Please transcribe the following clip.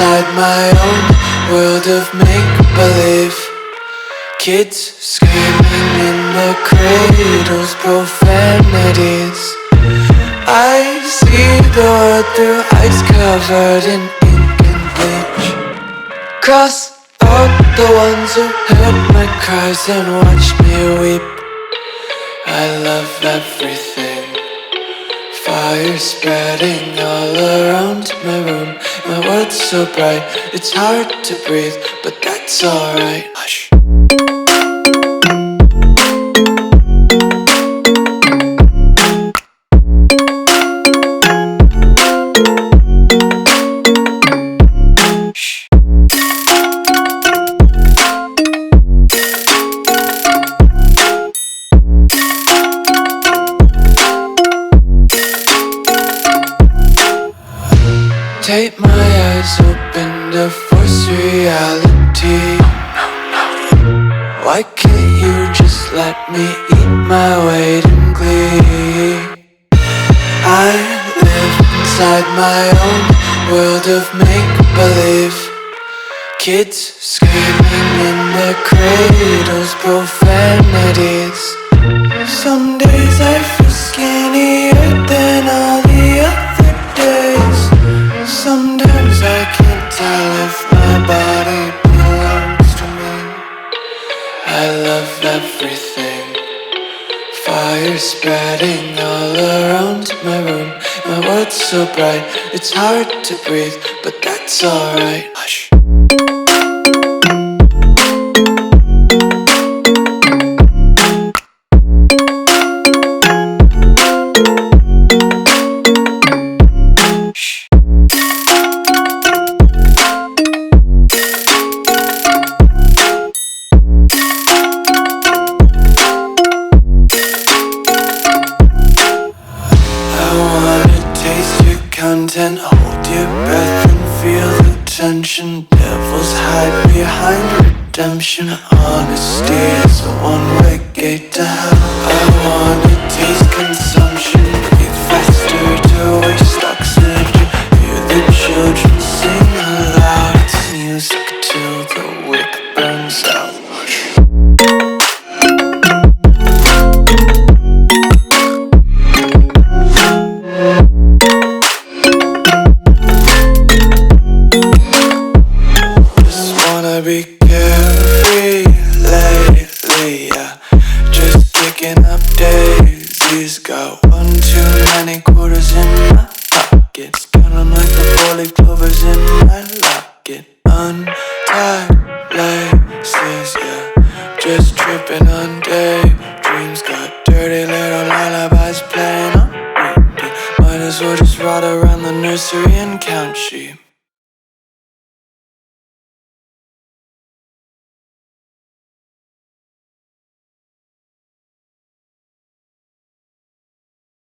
inside my own world of make-believe. Kids screaming in their cradles, profanities. I see the world through ice covered in ink and bleach. Cross out the ones who heard my cries and watched me weep. I love everything. Fire spreading all around my room. My world's so bright, it's hard to breathe, but that's alright. Hush. Tape my eyes open to force reality. Why can't you just let me eat my weight in glee? I live inside my own world of make-believe. Kids screaming in their cradles, profanities. Some days I feel skinnier than all the other days. Sometimes I can't tell if my body belongs to me. I love everything. Fire spreading all around my room. My world's so bright, it's hard to breathe, but that's alright. Hush. Content, hold your breath and feel the tension. Devils hide behind redemption. Honesty is a one-way gate to hell. I wanna taste consumption. Breathe faster to waste oxygen. Hear the children sing aloud. It's music till the wick burns out. Be carefree lately, yeah. Just kicking up daisies. Got one too many quarters in my pockets. Count 'em like the 4-leaf clovers in my locket. Untied laces, yeah. Just tripping on daydreams. Got dirty little lullabies playing on repeat. Might as well just ride around the nursery and count sheep.